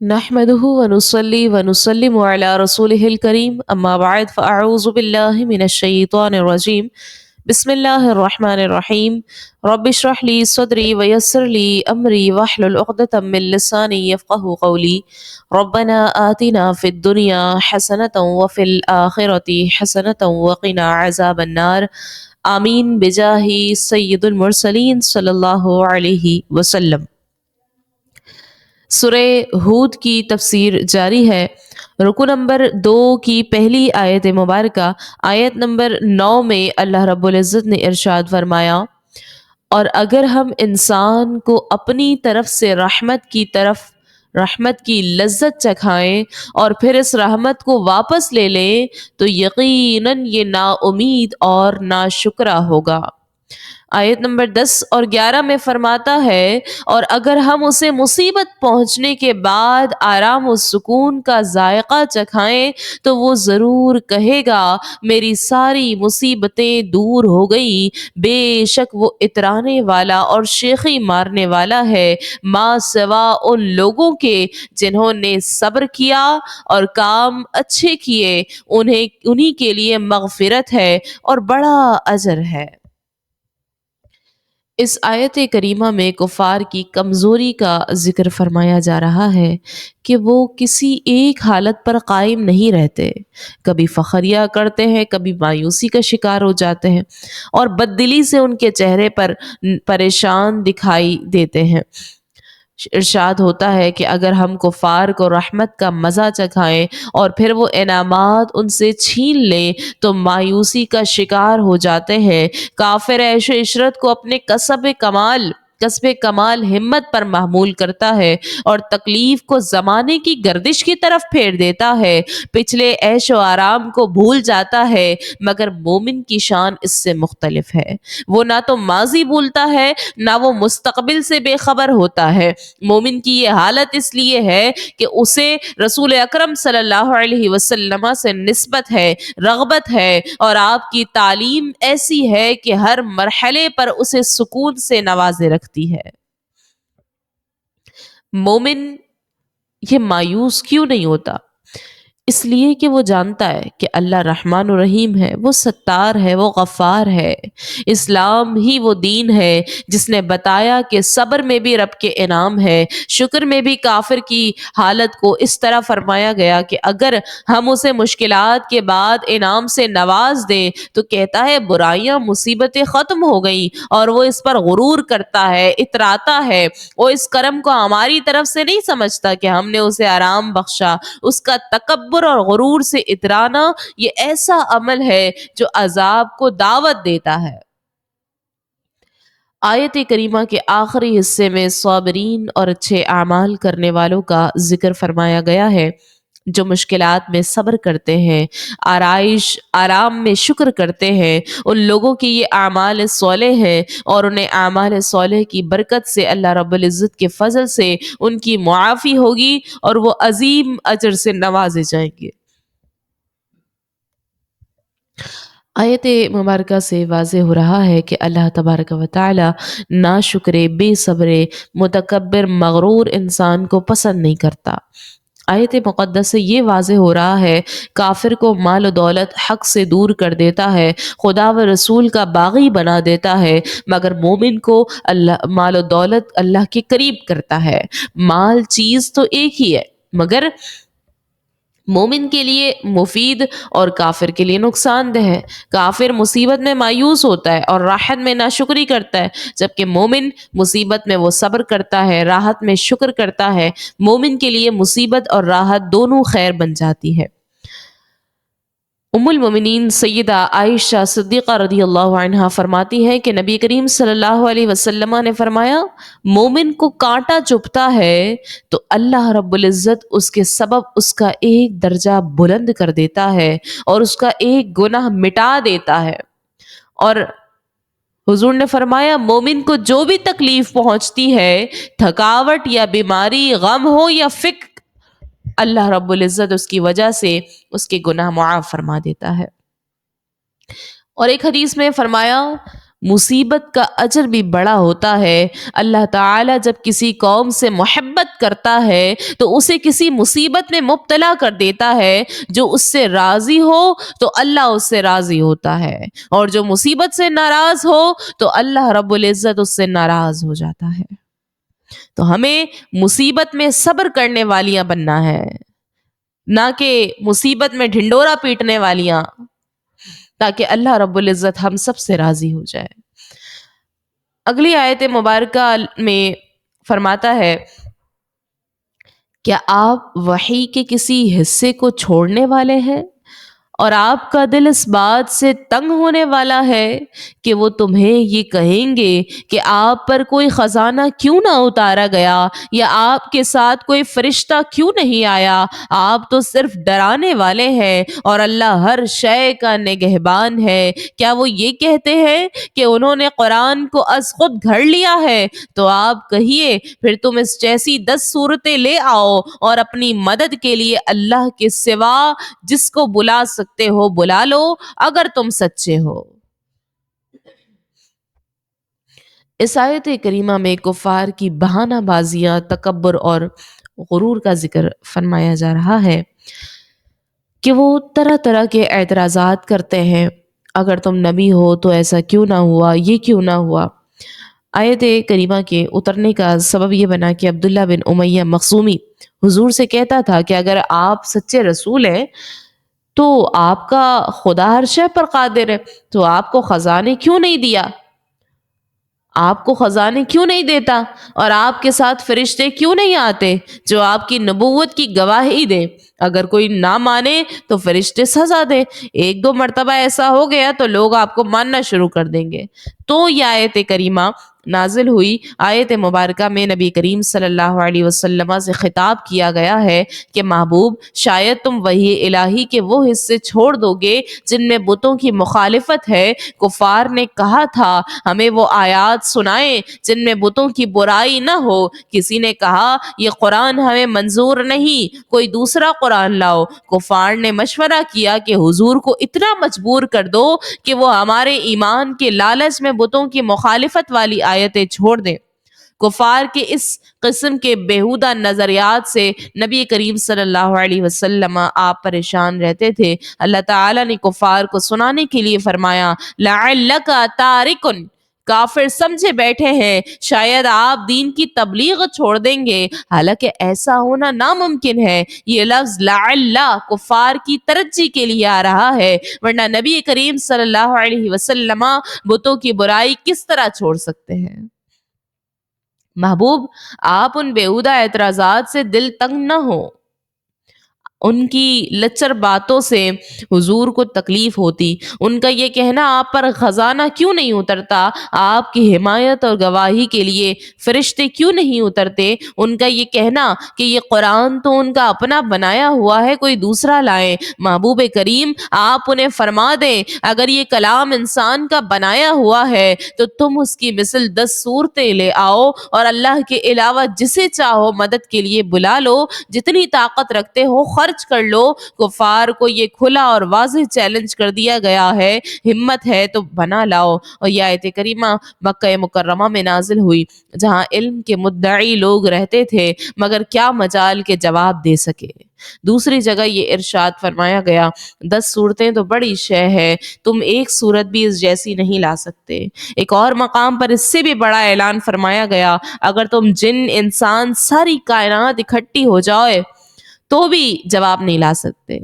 نحمده ونصلي ونسلم على رسوله الكريم أما بعد فأعوذ بالله من الشيطان الرجيم بسم الله الرحمن الرحيم رب اشرح لي صدري ويسر لي أمري واحلل عقدة من لساني يفقه قولي ربنا آتنا في الدنيا حسنة وفي الآخرة حسنة وقنا عذاب النار آمين بجاه سيد المرسلين صلى الله عليه وسلم۔ سورہ ہود کی تفسیر جاری ہے۔ رکو نمبر 2 کی پہلی آیت مبارکہ آیت نمبر 9 میں اللہ رب العزت نے ارشاد فرمایا، اور اگر ہم انسان کو اپنی طرف سے رحمت کی لذت چکھائیں اور پھر اس رحمت کو واپس لے لیں تو یقیناً یہ نا امید اور نا شکرہ ہوگا۔ آیت نمبر 10 اور 11 میں فرماتا ہے، اور اگر ہم اسے مصیبت پہنچنے کے بعد آرام و سکون کا ذائقہ چکھائیں تو وہ ضرور کہے گا میری ساری مصیبتیں دور ہو گئی، بے شک وہ اترانے والا اور شیخی مارنے والا ہے ما سوا ان لوگوں کے جنہوں نے صبر کیا اور کام اچھے کیے، انہی کے لیے مغفرت ہے اور بڑا اجر ہے۔ اس آیت کریمہ میں کفار کی کمزوری کا ذکر فرمایا جا رہا ہے کہ وہ کسی ایک حالت پر قائم نہیں رہتے، کبھی فخریہ کرتے ہیں، کبھی مایوسی کا شکار ہو جاتے ہیں اور بددلی سے ان کے چہرے پر پریشان دکھائی دیتے ہیں۔ ارشاد ہوتا ہے کہ اگر ہم کفار کو رحمت کا مزہ چکھائیں اور پھر وہ انعامات ان سے چھین لیں تو مایوسی کا شکار ہو جاتے ہیں۔ کافر عیش و عشرت کو اپنے کسب کمال ہمت پر محمول کرتا ہے اور تکلیف کو زمانے کی گردش کی طرف پھیر دیتا ہے، پچھلے عیش و آرام کو بھول جاتا ہے، مگر مومن کی شان اس سے مختلف ہے۔ وہ نہ تو ماضی بھولتا ہے نہ وہ مستقبل سے بے خبر ہوتا ہے۔ مومن کی یہ حالت اس لیے ہے کہ اسے رسول اکرم صلی اللہ علیہ وسلم سے نسبت ہے، رغبت ہے، اور آپ کی تعلیم ایسی ہے کہ ہر مرحلے پر اسے سکون سے نوازے رکھتی ہے۔ مومن یہ مایوس کیوں نہیں ہوتا؟ اس لیے کہ وہ جانتا ہے کہ اللہ رحمان و رحیم ہے، وہ ستار ہے، وہ غفار ہے۔ اسلام ہی وہ دین ہے جس نے بتایا کہ صبر میں بھی رب کے انعام ہے، شکر میں بھی کافر کی حالت کو اس طرح فرمایا گیا کہ اگر ہم اسے مشکلات کے بعد انعام سے نواز دیں تو کہتا ہے برائیاں مصیبتیں ختم ہو گئیں، اور وہ اس پر غرور کرتا ہے، اتراتا ہے۔ وہ اس کرم کو ہماری طرف سے نہیں سمجھتا کہ ہم نے اسے آرام بخشا۔ اس کا تکبر اور غرور سے اترانا یہ ایسا عمل ہے جو عذاب کو دعوت دیتا ہے۔ آیت کریمہ کے آخری حصے میں صابرین اور اچھے اعمال کرنے والوں کا ذکر فرمایا گیا ہے، جو مشکلات میں صبر کرتے ہیں، آرام میں شکر کرتے ہیں، ان لوگوں کی یہ اعمال صالح ہیں، اور انہیں اعمال صالح کی برکت سے اللہ رب العزت کے فضل سے ان کی معافی ہوگی اور وہ عظیم اجر سے نوازے جائیں گے۔ آیت مبارکہ سے واضح ہو رہا ہے کہ اللہ تبارک و تعالی ناشکرے، بے صبرے، متکبر، مغرور انسان کو پسند نہیں کرتا۔ آیت مقدس سے یہ واضح ہو رہا ہے کافر کو مال و دولت حق سے دور کر دیتا ہے، خدا و رسول کا باغی بنا دیتا ہے، مگر مومن کو مال و دولت اللہ کے قریب کرتا ہے۔ مال چیز تو ایک ہی ہے، مگر مومن کے لیے مفید اور کافر کے لیے نقصان دہ ہے۔ کافر مصیبت میں مایوس ہوتا ہے اور راحت میں ناشکری کرتا ہے، جبکہ مومن مصیبت میں وہ صبر کرتا ہے، راحت میں شکر کرتا ہے۔ مومن کے لیے مصیبت اور راحت دونوں خیر بن جاتی ہے۔ ام المومنین سیدہ عائشہ صدیقہ رضی اللہ عنہا فرماتی ہے کہ نبی کریم صلی اللہ علیہ وسلم نے فرمایا، مومن کو کانٹا چبھتا ہے تو اللہ رب العزت اس کے سبب اس کا ایک درجہ بلند کر دیتا ہے اور اس کا ایک گناہ مٹا دیتا ہے۔ اور حضور نے فرمایا مومن کو جو بھی تکلیف پہنچتی ہے، تھکاوٹ یا بیماری، غم ہو یا فکر، اللہ رب العزت اس کی وجہ سے اس کے گناہ معاف فرما دیتا ہے۔ اور ایک حدیث میں فرمایا مصیبت کا اجر بھی بڑا ہوتا ہے۔ اللہ تعالیٰ جب کسی قوم سے محبت کرتا ہے تو اسے کسی مصیبت میں مبتلا کر دیتا ہے، جو اس سے راضی ہو تو اللہ اس سے راضی ہوتا ہے، اور جو مصیبت سے ناراض ہو تو اللہ رب العزت اس سے ناراض ہو جاتا ہے۔ تو ہمیں مصیبت میں صبر کرنے والیاں بننا ہے، نہ کہ مصیبت میں ڈھنڈورا پیٹنے والیاں، تاکہ اللہ رب العزت ہم سب سے راضی ہو جائے۔ اگلی آیت مبارکہ میں فرماتا ہے، کیا آپ وحی کے کسی حصے کو چھوڑنے والے ہیں اور آپ کا دل اس بات سے تنگ ہونے والا ہے کہ وہ تمہیں یہ کہیں گے کہ آپ پر کوئی خزانہ کیوں نہ اتارا گیا، یا آپ کے ساتھ کوئی فرشتہ کیوں نہیں آیا؟ آپ تو صرف ڈرانے والے ہیں اور اللہ ہر شے کا نگہبان ہے۔ کیا وہ یہ کہتے ہیں کہ انہوں نے قرآن کو از خود گھڑ لیا ہے؟ تو آپ کہیے پھر تم اس جیسی 10 صورتیں لے آؤ اور اپنی مدد کے لیے اللہ کے سوا جس کو بلا سکتے ہو بلا لو، اگر تم سچے ہو۔ اس آیت کریمہ میں کفار کی بہانہ بازیاں، تکبر اور غرور کا ذکر فرمایا جا رہا ہے کہ وہ طرح طرح کے اعتراضات کرتے ہیں، اگر تم نبی ہو تو ایسا کیوں نہ ہوا، یہ کیوں نہ ہوا۔ آیت کریمہ کے اترنے کا سبب یہ بنا کہ عبداللہ بن امیہ مخزومی حضور سے کہتا تھا کہ اگر آپ سچے رسول ہیں تو آپ کا خدا ہر شے پر قادر ہے، تو آپ کو خزانے کیوں نہیں دیا، آپ کو خزانے کیوں نہیں دیتا، اور آپ کے ساتھ فرشتے کیوں نہیں آتے جو آپ کی نبوت کی گواہی دے؟ اگر کوئی نہ مانے تو فرشتے سزا دے، ایک دو مرتبہ ایسا ہو گیا تو لوگ آپ کو ماننا شروع کر دیں گے۔ تو یہ آیت کریمہ نازل ہوئی۔ آیت مبارکہ میں نبی کریم صلی اللہ علیہ وسلم سے خطاب کیا گیا ہے کہ محبوب، شاید تم وحی الہی کے وہ حصے چھوڑ دو گے جن میں بتوں کی مخالفت ہے۔ کفار نے کہا تھا ہمیں وہ آیات سنائیں جن میں بتوں کی برائی نہ ہو۔ کسی نے کہا یہ قرآن ہمیں منظور نہیں، کوئی دوسرا قرآن لاؤ۔ کفار نے مشورہ کیا کہ حضور کو اتنا مجبور کر دو کہ وہ ہمارے ایمان کے لالچ میں بتوں کی مخالفت والی آیتیں چھوڑ دیں۔ کفار کے اس قسم کے بیہودہ نظریات سے نبی کریم صلی اللہ علیہ وسلم آپ پریشان رہتے تھے۔ اللہ تعالیٰ نے کفار کو سنانے کے لیے فرمایا، لعلک تارکن، کافر سمجھے بیٹھے ہیں شاید آپ دین کی تبلیغ چھوڑ دیں گے، حالانکہ ایسا ہونا ناممکن ہے۔ یہ لفظ لعل کفار کی ترجی کے لیے آ رہا ہے، ورنہ نبی کریم صلی اللہ علیہ وسلم بتوں کی برائی کس طرح چھوڑ سکتے ہیں؟ محبوب، آپ ان بیہودہ اعتراضات سے دل تنگ نہ ہو۔ ان کی لچر باتوں سے حضور کو تکلیف ہوتی۔ ان کا یہ کہنا آپ پر خزانہ کیوں نہیں اترتا، آپ کی حمایت اور گواہی کے لیے فرشتے کیوں نہیں اترتے، ان کا یہ کہنا کہ یہ قرآن تو ان کا اپنا بنایا ہوا ہے، کوئی دوسرا لائیں۔ محبوب کریم، آپ انہیں فرما دیں اگر یہ کلام انسان کا بنایا ہوا ہے تو تم اس کی مثل 10 صورتیں لے آؤ اور اللہ کے علاوہ جسے چاہو مدد کے لیے بلا لو، جتنی طاقت رکھتے ہو خرچ کر لو۔ کفار کو یہ کھلا اور واضح چیلنج کر دیا گیا ہے، ہمت ہے تو بنا لاؤ۔ اور یہ آیت کریمہ مکہ مکرمہ میں نازل ہوئی، جہاں علم کے مدعی لوگ رہتے تھے، مگر کیا مجال کے جواب دے سکے۔ دوسری جگہ یہ ارشاد فرمایا گیا، 10 صورتیں تو بڑی شے ہے، تم ایک صورت بھی اس جیسی نہیں لا سکتے۔ ایک اور مقام پر اس سے بھی بڑا اعلان فرمایا گیا، اگر تم جن انسان ساری کائنات اکٹھی ہو جائے تو بھی جواب نہیں لا سکتے۔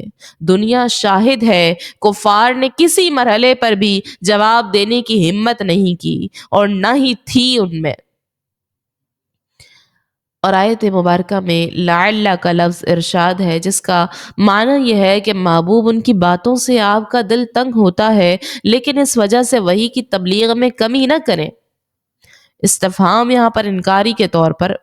دنیا شاہد ہے، کفار نے کسی مرحلے پر بھی جواب دینے کی ہمت نہیں کی اور نہ ہی تھی ان میں۔ اور آیت مبارکہ میں لعل کا لفظ ارشاد ہے، جس کا معنی یہ ہے کہ محبوب، ان کی باتوں سے آپ کا دل تنگ ہوتا ہے، لیکن اس وجہ سے وحی کی تبلیغ میں کمی نہ کریں۔ استفہام یہاں پر انکاری کے طور پر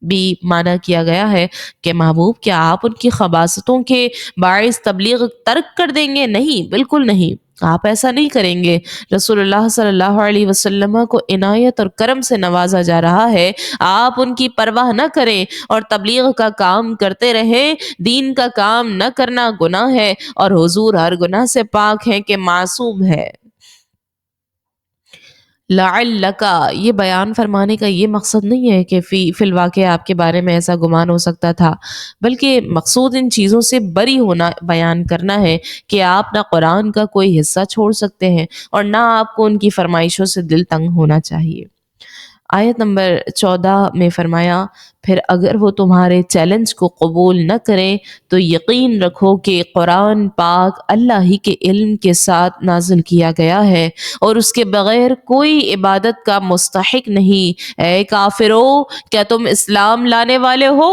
بھی معنی کیا گیا ہے کہ محبوب، کیا آپ ان کی خباثتوں کے باعث تبلیغ ترک کر دیں گے؟ نہیں، بالکل نہیں، آپ ایسا نہیں کریں گے۔ رسول اللہ صلی اللہ علیہ وسلم کو عنایت اور کرم سے نوازا جا رہا ہے، آپ ان کی پرواہ نہ کریں اور تبلیغ کا کام کرتے رہیں۔ دین کا کام نہ کرنا گناہ ہے اور حضور ہر گناہ سے پاک ہیں کہ معصوم ہے۔ لعلک، یہ بیان فرمانے کا یہ مقصد نہیں ہے کہ فی الواقع آپ کے بارے میں ایسا گمان ہو سکتا تھا، بلکہ مقصود ان چیزوں سے بری ہونا بیان کرنا ہے کہ آپ نہ قرآن کا کوئی حصہ چھوڑ سکتے ہیں اور نہ آپ کو ان کی فرمائشوں سے دل تنگ ہونا چاہیے۔ آیت نمبر 14 میں فرمایا، پھر اگر وہ تمہارے چیلنج کو قبول نہ کریں تو یقین رکھو کہ قرآن پاک اللہ ہی کے علم کے ساتھ نازل کیا گیا ہے اور اس کے بغیر کوئی عبادت کا مستحق نہیں۔ اے کافرو، کیا تم اسلام لانے والے ہو؟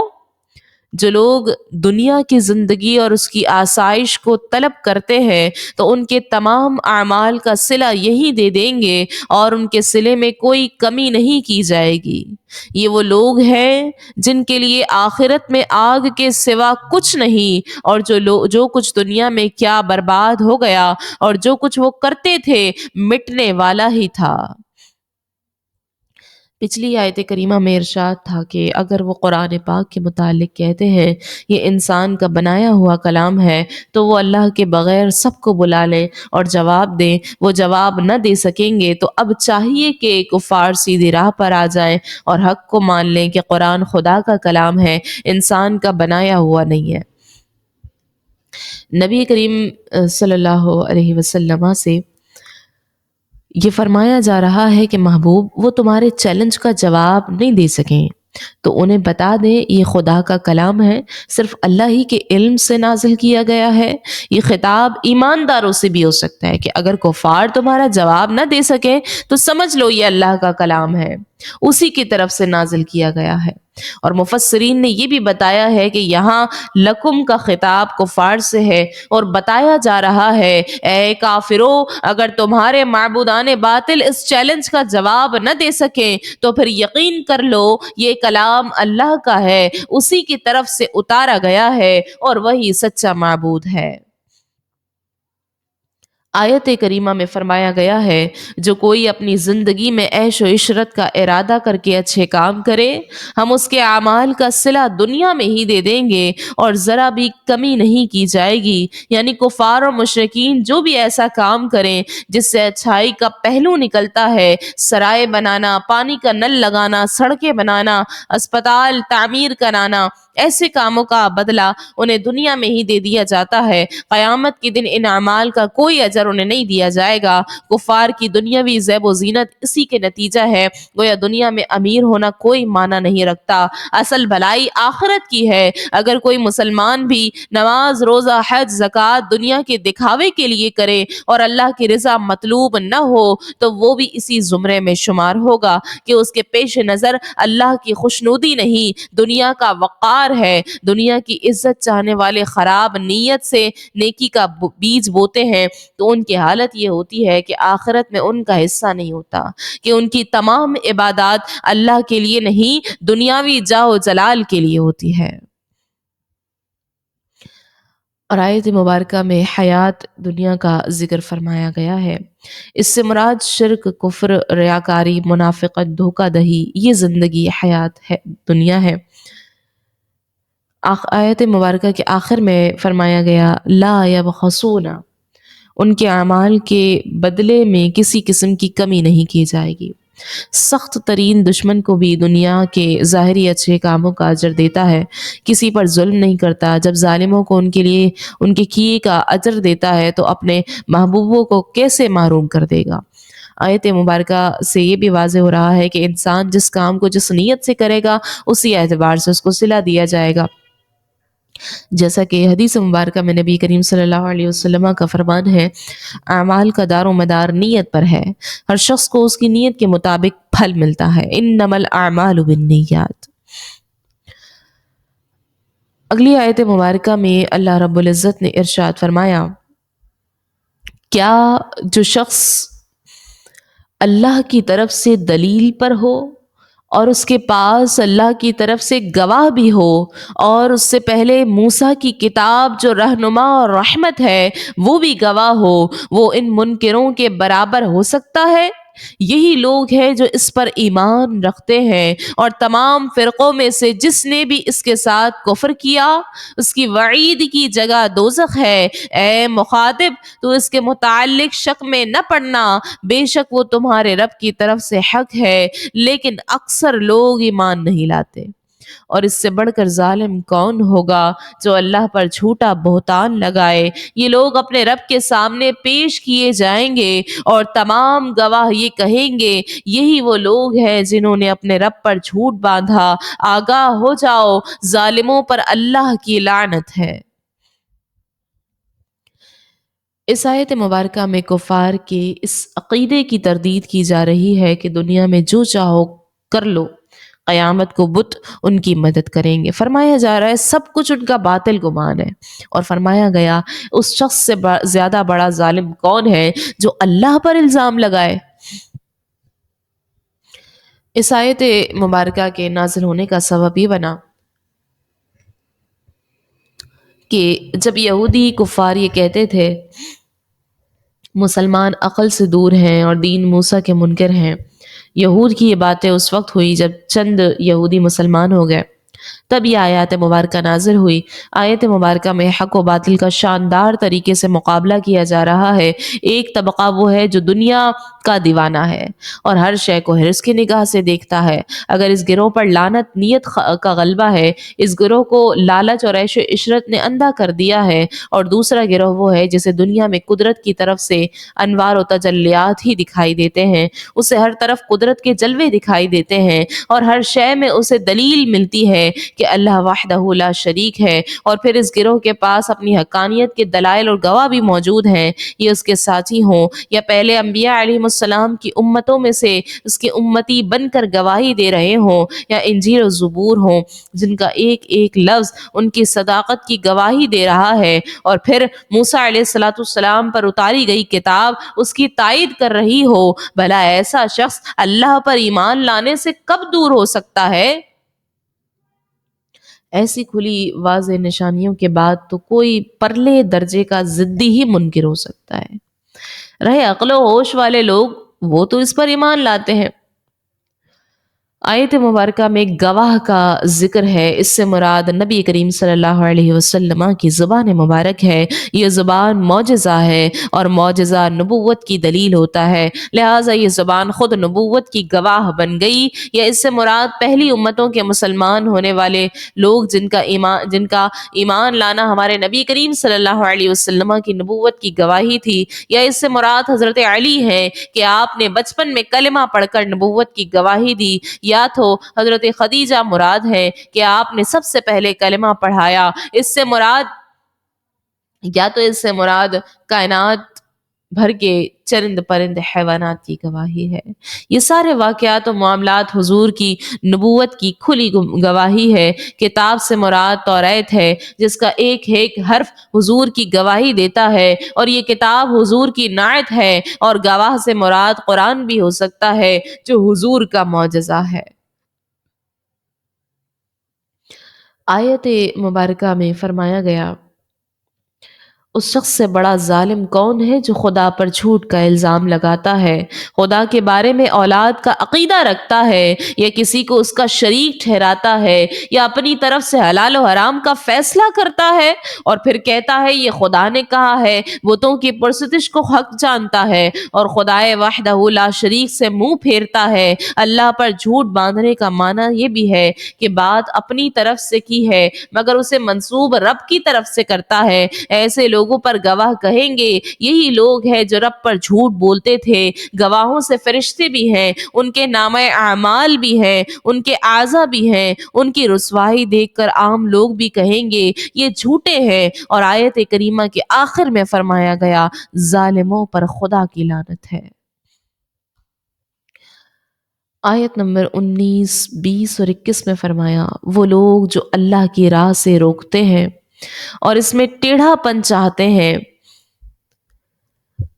جو لوگ دنیا کی زندگی اور اس کی آسائش کو طلب کرتے ہیں تو ان کے تمام اعمال کا صلہ یہی دے دیں گے اور ان کے صلے میں کوئی کمی نہیں کی جائے گی۔ یہ وہ لوگ ہیں جن کے لیے آخرت میں آگ کے سوا کچھ نہیں، اور جو کچھ دنیا میں کیا برباد ہو گیا اور جو کچھ وہ کرتے تھے مٹنے والا ہی تھا۔ پچھلی آیت کریمہ میں ارشاد تھا کہ اگر وہ قرآن پاک کے متعلق کہتے ہیں یہ انسان کا بنایا ہوا کلام ہے تو وہ اللہ کے بغیر سب کو بلا لیں اور جواب دیں، وہ جواب نہ دے سکیں گے تو اب چاہیے کہ کفار سیدھی راہ پر آ جائیں اور حق کو مان لیں کہ قرآن خدا کا کلام ہے، انسان کا بنایا ہوا نہیں ہے۔ نبی کریم صلی اللہ علیہ وسلم سے یہ فرمایا جا رہا ہے کہ محبوب وہ تمہارے چیلنج کا جواب نہیں دے سکیں تو انہیں بتا دیں یہ خدا کا کلام ہے، صرف اللہ ہی کے علم سے نازل کیا گیا ہے۔ یہ خطاب ایمانداروں سے بھی ہو سکتا ہے کہ اگر کفار تمہارا جواب نہ دے سکیں تو سمجھ لو یہ اللہ کا کلام ہے، اسی کی طرف سے نازل کیا گیا ہے۔ اور مفسرین نے یہ بھی بتایا ہے کہ یہاں لکم کا خطاب کفار سے ہے اور بتایا جا رہا ہے اے کافرو، اگر تمہارے معبودان باطل اس چیلنج کا جواب نہ دے سکیں تو پھر یقین کر لو یہ کلام اللہ کا ہے، اسی کی طرف سے اتارا گیا ہے اور وہی سچا معبود ہے۔ آیت کریمہ میں فرمایا گیا ہے جو کوئی اپنی زندگی میں عیش و عشرت کا ارادہ کر کے اچھے کام کرے ہم اس کے اعمال کا صلہ دنیا میں ہی دے دیں گے اور ذرا بھی کمی نہیں کی جائے گی۔ یعنی کفار اور مشرکین جو بھی ایسا کام کریں جس سے اچھائی کا پہلو نکلتا ہے، سرائے بنانا، پانی کا نل لگانا، سڑکیں بنانا، اسپتال تعمیر کرانا، ایسے کاموں کا بدلہ انہیں دنیا میں ہی دے دیا جاتا ہے۔ قیامت کے دن ان اعمال کا کوئی اجر انہیں نہیں دیا جائے گا۔ کفار کی دنیاوی زیب و زینت اسی کے نتیجہ ہے، گویا دنیا میں امیر ہونا کوئی معنی نہیں رکھتا، اصل بھلائی آخرت کی ہے۔ اگر کوئی مسلمان بھی نماز، روزہ، حج، زکوٰۃ دنیا کے دکھاوے کے لیے کرے اور اللہ کی رضا مطلوب نہ ہو تو وہ بھی اسی زمرے میں شمار ہوگا کہ اس کے پیش نظر اللہ کی خوشنودی نہیں، دنیا کا وقار ہے۔ دنیا کی عزت چاہنے والے خراب نیت سے نیکی کا بیج بوتے ہیں تو ان کی حالت یہ ہوتی ہے کہ آخرت میں ان کا حصہ نہیں ہوتا، کہ ان کی تمام عبادات اللہ کے لیے نہیں دنیاوی جاہ و جلال کے لیے ہوتی ہے۔ اور آیت مبارکہ میں حیات دنیا کا ذکر فرمایا گیا ہے، اس سے مراد شرک، کفر، ریاکاری، منافقت، دھوکہ دہی، یہ زندگی حیات ہے، دنیا ہے۔ آیت مبارکہ کے آخر میں فرمایا گیا لا یبخسون، ان کے اعمال کے بدلے میں کسی قسم کی کمی نہیں کی جائے گی۔ سخت ترین دشمن کو بھی دنیا کے ظاہری اچھے کاموں کا اجر دیتا ہے، کسی پر ظلم نہیں کرتا۔ جب ظالموں کو ان کے لیے ان کے کیے کا اجر دیتا ہے تو اپنے محبوبوں کو کیسے محروم کر دے گا۔ آیت مبارکہ سے یہ بھی واضح ہو رہا ہے کہ انسان جس کام کو جس نیت سے کرے گا اسی اعتبار سے اس کو صلہ دیا جائے گا۔ جیسا کہ حدیث مبارکہ میں نبی کریم صلی اللہ علیہ وسلم کا فرمان ہے، اعمال کا دار و مدار نیت پر ہے، ہر شخص کو اس کی نیت کے مطابق پھل ملتا ہے، انما الاعمال بالنیات۔ اگلی آیت مبارکہ میں اللہ رب العزت نے ارشاد فرمایا، کیا جو شخص اللہ کی طرف سے دلیل پر ہو اور اس کے پاس اللہ کی طرف سے گواہ بھی ہو اور اس سے پہلے موسیٰ کی کتاب جو رہنما اور رحمت ہے وہ بھی گواہ ہو، وہ ان منکروں کے برابر ہو سکتا ہے؟ یہی لوگ ہیں جو اس پر ایمان رکھتے ہیں، اور تمام فرقوں میں سے جس نے بھی اس کے ساتھ کفر کیا اس کی وعید کی جگہ دوزخ ہے۔ اے مخاطب، تو اس کے متعلق شک میں نہ پڑنا، بے شک وہ تمہارے رب کی طرف سے حق ہے، لیکن اکثر لوگ ایمان نہیں لاتے۔ اور اس سے بڑھ کر ظالم کون ہوگا جو اللہ پر جھوٹا بہتان لگائے؟ یہ لوگ اپنے رب کے سامنے پیش کیے جائیں گے اور تمام گواہ یہ کہیں گے، یہی وہ لوگ ہیں جنہوں نے اپنے رب پر جھوٹ باندھا، آگاہ ہو جاؤ، ظالموں پر اللہ کی لعنت ہے۔ اس آیت مبارکہ میں کفار کے اس عقیدے کی تردید کی جا رہی ہے کہ دنیا میں جو چاہو کر لو، قیامت کو بت ان کی مدد کریں گے۔ فرمایا جا رہا ہے سب کچھ ان کا باطل گمان ہے، اور فرمایا گیا اس شخص سے زیادہ بڑا ظالم کون ہے جو اللہ پر الزام لگائے۔ اس آیت مبارکہ کے نازل ہونے کا سبب یہ بنا کہ جب یہودی کفار یہ کہتے تھے مسلمان عقل سے دور ہیں اور دین موسیٰ کے منکر ہیں، یہود کی یہ باتیں اس وقت ہوئی جب چند یہودی مسلمان ہو گئے، تب یہ آیات مبارکہ نازل ہوئی۔ آیت مبارکہ میں حق و باطل کا شاندار طریقے سے مقابلہ کیا جا رہا ہے۔ ایک طبقہ وہ ہے جو دنیا کا دیوانہ ہے اور ہر شے کو حرص کی نگاہ سے دیکھتا ہے۔ اگر اس گروہ پر لعنت نیت کا غلبہ ہے، اس گروہ کو لالچ اور عیش و عشرت نے اندھا کر دیا ہے، اور دوسرا گروہ وہ ہے جسے دنیا میں قدرت کی طرف سے انوار و تجلیات ہی دکھائی دیتے ہیں، اسے ہر طرف قدرت کے جلوے دکھائی دیتے ہیں، اور ہر شے میں اسے دلیل ملتی ہے کہ اللہ وحدہ لا شریک ہے، اور پھر اس گروہ کے پاس اپنی حقانیت کے دلائل اور گواہ بھی موجود ہیں، یہ اس کے ساتھی ہوں یا پہلے انبیاء علیہ السلام کی امتوں میں سے اس کے امتی بن کر گواہی دے رہے ہوں، یا انجیل و زبور ہوں جن کا ایک ایک لفظ ان کی صداقت کی گواہی دے رہا ہے، اور پھر موسیٰ علیہ السلام پر اتاری گئی کتاب اس کی تائید کر رہی ہو، بھلا ایسا شخص اللہ پر ایمان لانے سے کب دور ہو سکتا ہے؟ ایسی کھلی واضح نشانیوں کے بعد تو کوئی پرلے درجے کا ضدی ہی منکر ہو سکتا ہے۔ رہے عقل و ہوش والے لوگ، وہ تو اس پر ایمان لاتے ہیں۔ آیت مبارکہ میں گواہ کا ذکر ہے، اس سے مراد نبی کریم صلی اللہ علیہ وسلم کی زبان مبارک ہے۔ یہ زبان معجزہ ہے، اور معجزہ نبوت کی دلیل ہوتا ہے، لہٰذا یہ زبان خود نبوت کی گواہ بن گئی۔ یا اس سے مراد پہلی امتوں کے مسلمان ہونے والے لوگ جن کا ایمان لانا ہمارے نبی کریم صلی اللہ علیہ وسلم کی نبوت کی گواہی تھی۔ یا اس سے مراد حضرت علی ہے کہ آپ نے بچپن میں کلمہ پڑھ کر نبوت کی گواہی دی، یا تو حضرت خدیجہ مراد ہے کہ آپ نے سب سے پہلے کلمہ پڑھایا۔ اس سے مراد کائنات بھر کے چرند پرند حیوانات کی گواہی ہے۔ یہ سارے واقعات و معاملات حضور کی نبوت کی کھلی گواہی ہے۔ کتاب سے مراد توریت ہے، جس کا ایک ایک حرف حضور کی گواہی دیتا ہے، اور یہ کتاب حضور کی نعت ہے، اور گواہ سے مراد قرآن بھی ہو سکتا ہے جو حضور کا معجزہ ہے۔ آیت مبارکہ میں فرمایا گیا اس شخص سے بڑا ظالم کون ہے جو خدا پر جھوٹ کا الزام لگاتا ہے، خدا کے بارے میں اولاد کا عقیدہ رکھتا ہے، یا کسی کو اس کا شریک ٹھہراتا ہے، یا اپنی طرف سے حلال و حرام کا فیصلہ کرتا ہے اور پھر کہتا ہے یہ خدا نے کہا ہے، بتوں کی پرستش کو حق جانتا ہے اور خدائے وحدہ لا شریک سے منہ پھیرتا ہے۔ اللہ پر جھوٹ باندھنے کا معنی یہ بھی ہے کہ بات اپنی طرف سے کی ہے مگر اسے منسوب رب کی طرف سے کرتا ہے۔ ایسے لوگوں پر گواہ کہیں گے یہی لوگ ہیں جو رب پر جھوٹ بولتے تھے۔ گواہوں سے فرشتے بھی ہیں، ان کے نامہ اعمال بھی ہیں، ان کے اعضا بھی ہیں، ان کی رسوائی دیکھ کر عام لوگ بھی کہیں گے یہ جھوٹے ہیں۔ اور آیت کریمہ کے آخر میں فرمایا گیا ظالموں پر خدا کی لعنت ہے۔ آیت نمبر 19، 20 اور 21 میں فرمایا وہ لوگ جو اللہ کی راہ سے روکتے ہیں اور اس میں ٹیڑھا پن چاہتے ہیں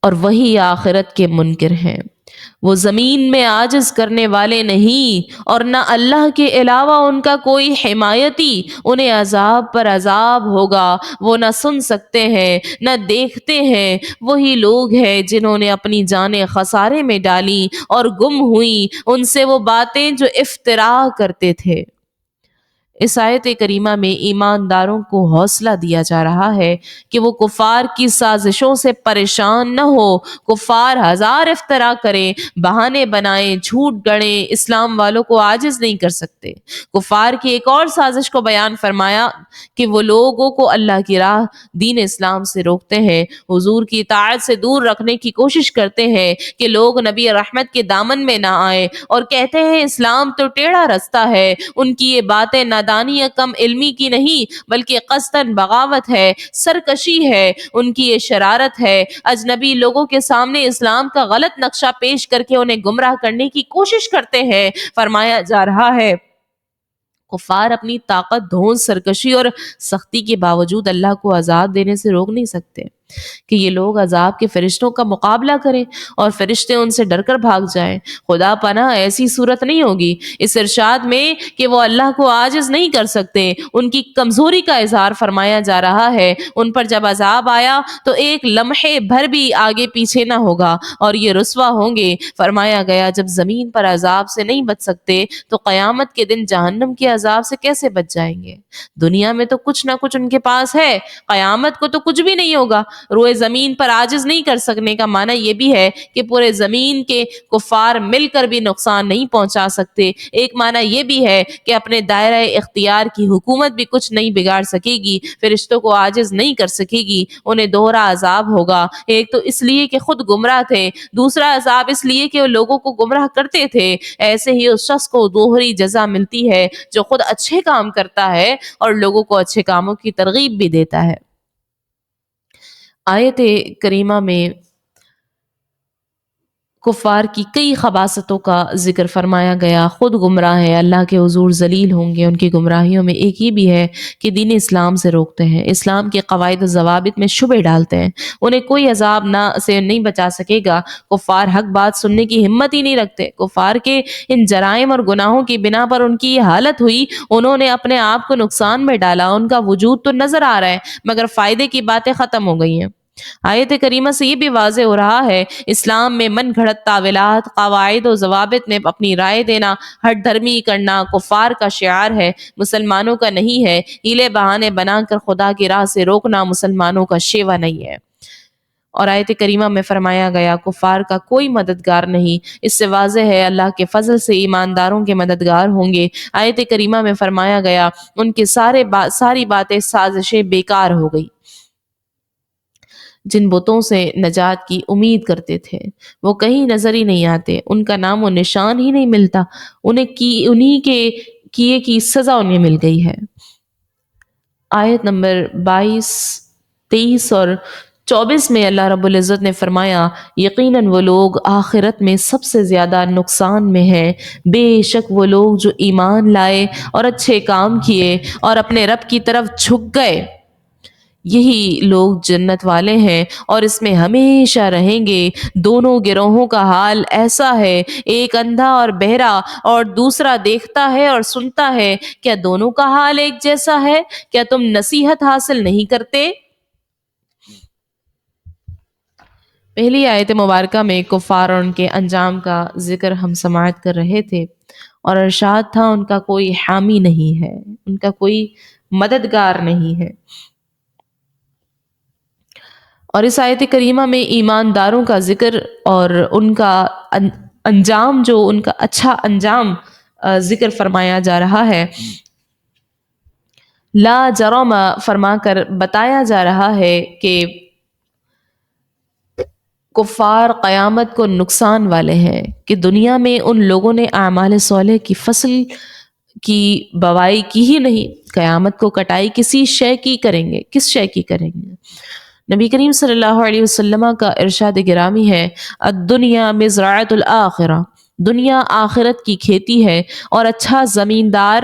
اور وہی آخرت کے منکر ہیں۔ وہ زمین میں عاجز کرنے والے نہیں، اور نہ اللہ کے علاوہ ان کا کوئی حمایتی، انہیں عذاب پر عذاب ہوگا، وہ نہ سن سکتے ہیں نہ دیکھتے ہیں، وہی لوگ ہیں جنہوں نے اپنی جانیں خسارے میں ڈالی اور گم ہوئی ان سے وہ باتیں جو افترا کرتے تھے۔ اس آیت کریمہ میں ایمانداروں کو حوصلہ دیا جا رہا ہے کہ وہ کفار کی سازشوں سے پریشان نہ ہو۔ کفار ہزار افترا کریں، بہانے بنائیں، جھوٹ گڑیں، اسلام والوں کو عاجز نہیں کر سکتے۔ کفار کی ایک اور سازش کو بیان فرمایا کہ وہ لوگوں کو اللہ کی راہ دین اسلام سے روکتے ہیں، حضور کی اطاعت سے دور رکھنے کی کوشش کرتے ہیں کہ لوگ نبی رحمت کے دامن میں نہ آئیں، اور کہتے ہیں اسلام تو ٹیڑھا رستہ ہے۔ ان کی یہ باتیں نادانی یا کم علمی کی نہیں بلکہ قصداً بغاوت ہے، سرکشی ہے، ان کی یہ شرارت ہے، اجنبی لوگوں کے سامنے اسلام کا غلط نقشہ پیش کر کے انہیں گمراہ کرنے کی کوشش کرتے ہیں۔ فرمایا جا رہا ہے کفار اپنی طاقت، دھون، سرکشی اور سختی کے باوجود اللہ کو عذاب دینے سے روک نہیں سکتے کہ یہ لوگ عذاب کے فرشتوں کا مقابلہ کریں اور فرشتے ان سے ڈر کر بھاگ جائیں۔ خدا پناہ ایسی صورت نہیں ہوگی۔ اس ارشاد میں کہ وہ اللہ کو عاجز نہیں کر سکتے، ان کی کمزوری کا اظہار فرمایا جا رہا ہے۔ ان پر جب عذاب آیا تو ایک لمحے بھر بھی آگے پیچھے نہ ہوگا اور یہ رسوا ہوں گے۔ فرمایا گیا جب زمین پر عذاب سے نہیں بچ سکتے تو قیامت کے دن جہنم کے عذاب سے کیسے بچ جائیں گے؟ دنیا میں تو کچھ نہ کچھ ان کے پاس ہے، قیامت کو تو کچھ بھی نہیں ہوگا۔ روئے زمین پر عاجز نہیں کر سکنے کا معنی یہ بھی ہے کہ پورے زمین کے کفار مل کر بھی نقصان نہیں پہنچا سکتے۔ ایک معنی یہ بھی ہے کہ اپنے دائرہ اختیار کی حکومت بھی کچھ نہیں بگاڑ سکے گی، فرشتوں کو عاجز نہیں کر سکے گی۔ انہیں دوہرا عذاب ہوگا، ایک تو اس لیے کہ خود گمراہ تھے، دوسرا عذاب اس لیے کہ وہ لوگوں کو گمراہ کرتے تھے۔ ایسے ہی اس شخص کو دوہری جزا ملتی ہے جو خود اچھے کام کرتا ہے اور لوگوں کو اچھے کاموں کی ترغیب بھی دیتا ہے۔ آیت کریمہ میں کفار کی کئی خباثتوں کا ذکر فرمایا گیا۔ خود گمراہ ہے، اللہ کے حضور ذلیل ہوں گے۔ ان کی گمراہیوں میں ایک یہ بھی ہے کہ دین اسلام سے روکتے ہیں، اسلام کے قواعد و ضوابط میں شبہ ڈالتے ہیں، انہیں کوئی عذاب نہ سے نہیں بچا سکے گا۔ کفار حق بات سننے کی ہمت ہی نہیں رکھتے۔ کفار کے ان جرائم اور گناہوں کی بنا پر ان کی یہ حالت ہوئی، انہوں نے اپنے آپ کو نقصان میں ڈالا۔ ان کا وجود تو نظر آ رہا ہے مگر فائدے کی باتیں ختم ہو گئی ہیں۔ آیت کریمہ سے یہ بھی واضح ہو رہا ہے اسلام میں من گھڑت تاویلات، قواعد و ضوابط میں اپنی رائے دینا، ہٹ دھرمی کرنا کفار کا شعار ہے، مسلمانوں کا نہیں ہے۔ ہیلے بہانے بنا کر خدا کی راہ سے روکنا مسلمانوں کا شیوا نہیں ہے۔ اور آیت کریمہ میں فرمایا گیا کفار کا کوئی مددگار نہیں، اس سے واضح ہے اللہ کے فضل سے ایمانداروں کے مددگار ہوں گے۔ آیت کریمہ میں فرمایا گیا ان کے ساری باتیں سازشیں بیکار ہو گئی۔ جن بتوں سے نجات کی امید کرتے تھے وہ کہیں نظر ہی نہیں آتے، ان کا نام و نشان ہی نہیں ملتا، انہی کے کیے کی سزا انہیں مل گئی ہے۔ آیت نمبر 22، 23 اور 24 میں اللہ رب العزت نے فرمایا یقیناً وہ لوگ آخرت میں سب سے زیادہ نقصان میں ہیں، بے شک وہ لوگ جو ایمان لائے اور اچھے کام کیے اور اپنے رب کی طرف جھک گئے، یہی لوگ جنت والے ہیں اور اس میں ہمیشہ رہیں گے۔ دونوں گروہوں کا حال ایسا ہے، ایک اندھا اور بہرا اور دوسرا دیکھتا ہے اور سنتا ہے، کیا دونوں کا حال ایک جیسا ہے؟ کیا تم نصیحت حاصل نہیں کرتے؟ پہلی آیت مبارکہ میں کفار اور ان کے انجام کا ذکر ہم سماعت کر رہے تھے، اور ارشاد تھا ان کا کوئی حامی نہیں ہے، ان کا کوئی مددگار نہیں ہے۔ اور اس آیت کریمہ میں ایمانداروں کا ذکر اور ان کا انجام، جو ان کا اچھا انجام ذکر فرمایا جا رہا ہے۔ لا جرم فرما کر بتایا جا رہا ہے کہ کفار قیامت کو نقصان والے ہیں، کہ دنیا میں ان لوگوں نے اعمال صالح کی فصل کی بوائی کی ہی نہیں، قیامت کو کٹائی کسی شے کی کریں گے، کس شے کی کریں گے؟ نبی کریم صلی اللہ علیہ وسلم کا ارشاد گرامی ہے الدنیا مزرعۃ الآخرہ، دنیا آخرت کی کھیتی ہے، اور اچھا زمیندار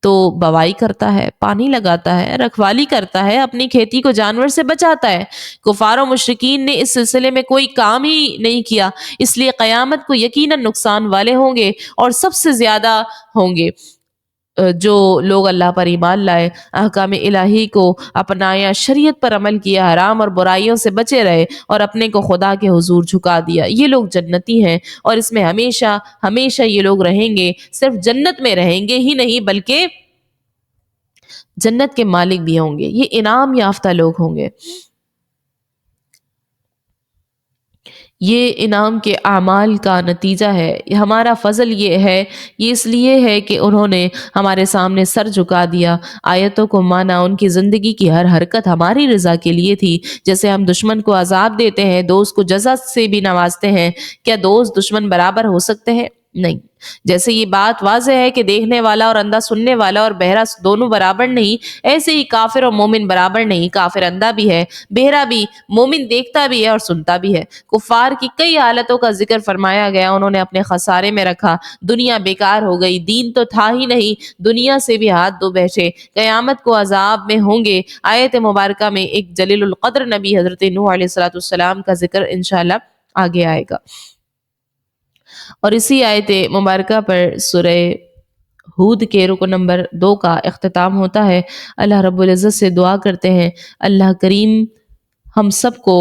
تو بوائی کرتا ہے، پانی لگاتا ہے، رکھوالی کرتا ہے، اپنی کھیتی کو جانور سے بچاتا ہے۔ کفار و مشرکین نے اس سلسلے میں کوئی کام ہی نہیں کیا، اس لیے قیامت کو یقیناً نقصان والے ہوں گے اور سب سے زیادہ ہوں گے جو لوگ اللہ پر ایمان لائے، احکام الہی کو اپنایا، شریعت پر عمل کیا، حرام اور برائیوں سے بچے رہے اور اپنے کو خدا کے حضور جھکا دیا، یہ لوگ جنتی ہیں اور اس میں ہمیشہ ہمیشہ یہ لوگ رہیں گے۔ صرف جنت میں رہیں گے ہی نہیں بلکہ جنت کے مالک بھی ہوں گے، یہ انعام یافتہ لوگ ہوں گے۔ یہ انعام کے اعمال کا نتیجہ ہے، ہمارا فضل یہ ہے، یہ اس لیے ہے کہ انہوں نے ہمارے سامنے سر جھکا دیا، آیتوں کو مانا، ان کی زندگی کی ہر حرکت ہماری رضا کے لیے تھی۔ جیسے ہم دشمن کو عذاب دیتے ہیں، دوست کو جزا سے بھی نوازتے ہیں، کیا دوست دشمن برابر ہو سکتے ہیں؟ نہیں۔ جیسے یہ بات واضح ہے کہ دیکھنے والا اور اندھا سننے والا اور بہرا دونوں برابر نہیں، ایسے ہی کافر اور مومن برابر نہیں، کافر اندھا بھی ہے، بہرا بھی، مومن دیکھتا بھی ہے اور سنتا بھی ہے۔ کفار کی کئی حالتوں کا ذکر فرمایا گیا، انہوں نے اپنے خسارے میں رکھا، دنیا بیکار ہو گئی، دین تو تھا ہی نہیں، دنیا سے بھی ہاتھ دھو بیٹھے، قیامت کو عذاب میں ہوں گے۔ آیت مبارکہ میں ایک جلیل القدر نبی حضرت نوح علیہ السلام کا ذکر انشاءاللہ آگے آئے گا، اور اسی آیت مبارکہ پر سورہ ہود کے رکو نمبر 2 کا اختتام ہوتا ہے۔ اللہ رب العزت سے دعا کرتے ہیں اللہ کریم ہم سب کو،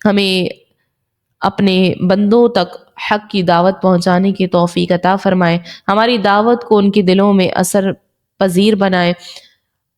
ہمیں اپنے بندوں تک حق کی دعوت پہنچانے کی توفیق عطا فرمائے، ہماری دعوت کو ان کے دلوں میں اثر پذیر بنائے۔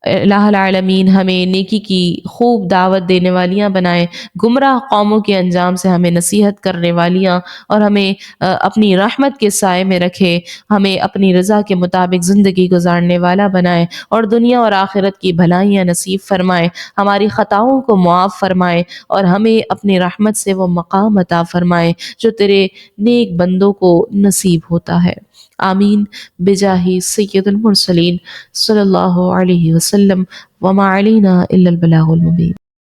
الہ العالمین ہمیں نیکی کی خوب دعوت دینے والیاں بنائے، گمراہ قوموں کے انجام سے ہمیں نصیحت کرنے والیاں، اور ہمیں اپنی رحمت کے سائے میں رکھے، ہمیں اپنی رضا کے مطابق زندگی گزارنے والا بنائے اور دنیا اور آخرت کی بھلائیاں نصیب فرمائے، ہماری خطاؤں کو معاف فرمائے اور ہمیں اپنی رحمت سے وہ مقام عطا فرمائے جو تیرے نیک بندوں کو نصیب ہوتا ہے۔ آمین بجاہ سید المرسلین صلی اللہ علیہ وسلم، وما علینا الا البلاغ المبین۔